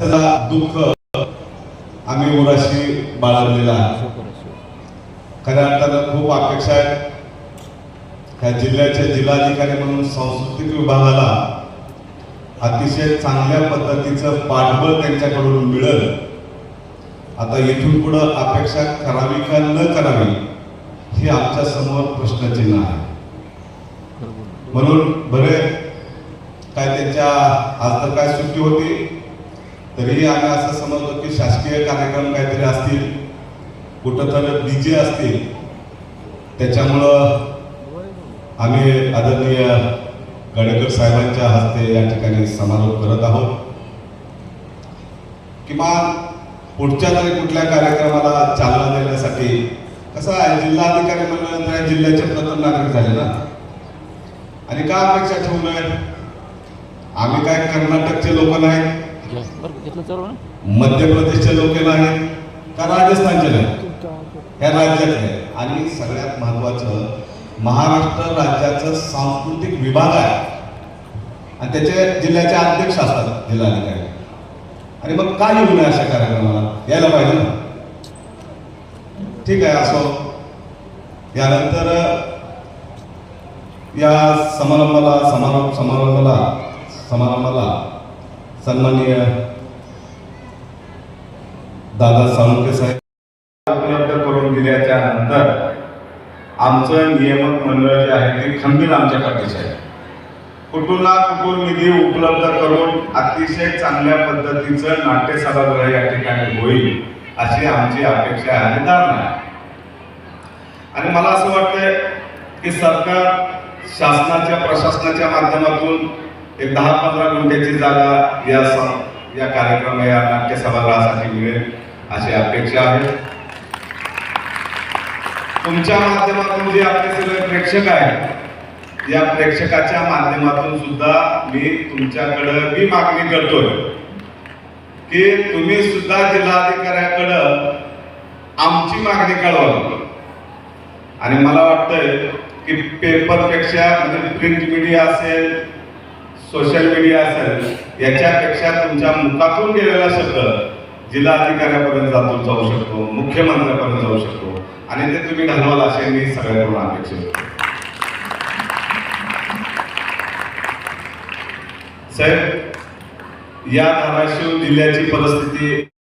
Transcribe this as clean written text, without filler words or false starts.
दुःख आम्ही उराशी बाळगलेला आहे. खऱ्या अर्थानं खूप अपेक्षा आहेत. ह्या जिल्ह्याचे जिल्हाधिकारी म्हणून सांस्कृतिक विभागाला अतिशय चांगल्या पद्धतीचं पाठबळ त्यांच्याकडून मिळेल. आता इथून पुढे अपेक्षा करावी का न करावी हे आमच्या समोर प्रश्नचिन्ह आहे. म्हणून बरे काय त्यांच्या आज तर काय सुट्टी होती तरीही आम्ही असं समजतो की शासकीय कार्यक्रम काहीतरी असतील, कुठंतरी बिजी असतील. त्याच्यामुळं आम्ही आदरणीय गडेकर साहेबांच्या हस्ते या ठिकाणी समारोप करत आहोत. किमान पुढच्या तरी कुठल्या कार्यक्रमाला चालना देण्यासाठी कसं आहे, जिल्हाधिकारी म्हणल्यानंतर जिल्ह्याचे प्रथम नागरिक झाले ना. आणि का अपेक्षा ठेवून आम्ही काय कर्नाटकचे लोक नाहीत, मध्य प्रदेशचे लोक नाहीत का राजस्थानचे नाहीत, ह्या राज्यातले. आणि सगळ्यात महत्वाचं महाराष्ट्र राज्याचं सांस्कृतिक विभाग आहे आणि त्याचे जिल्ह्याचे अध्यक्ष असतात जिल्हाधिकारी. आणि मग काय येऊ नये अशा कार्यक्रमाला, यायला पाहिजे ना. ठीक आहे, असो. यानंतर या समारंभाला सन्माननीय दादा साळुंखे साहेब उपलब्ध करून दिल्याच्या नंतर आमचं नियामक मंडळ जे आहे ते खंबीर आमच्या पाठीशी आहे. कुठून ना कुठून निधी उपलब्ध करून अतिशय चांगल्या पद्धतीचं नाट्य सभागृह या ठिकाणी होईल अशी आमची अपेक्षा आणि धारणा आहे. आणि मला असं वाटतंय की सरकार शासनाच्या प्रशासनाच्या माध्यमातून एक 10-15 गुंठ्याची जागा या कार्यक्रम या नाट्य सभागृहासाठी मिळेल अशी अपेक्षा आहे. तुमच्या माध्यमातून जे आपले सगळे प्रेक्षक आहेत, या प्रेक्षकाच्या माध्यमातून सुद्धा मी तुमच्याकडे मी मागणी करतोय की तुम्ही सुद्धा जिल्हाधिकाऱ्याकडं आमची मागणी कळवा. आणि मला वाटतंय की पेपरपेक्षा म्हणजे प्रिंट मीडिया असेल, सोशल मीडिया असेल, याच्यापेक्षा तुमच्या मुखातून गेलेला शब्द जिल्हाधिकाऱ्यापर्यंत जाऊ शकतो, मुख्यमंत्र्यापर्यंत जाऊ शकतो आणि ते तुम्ही घालवाल असे मी सगळ्यांकडून अपेक्षित करतो. साहेब, या धाराशिव जिल्ह्याची परिस्थिती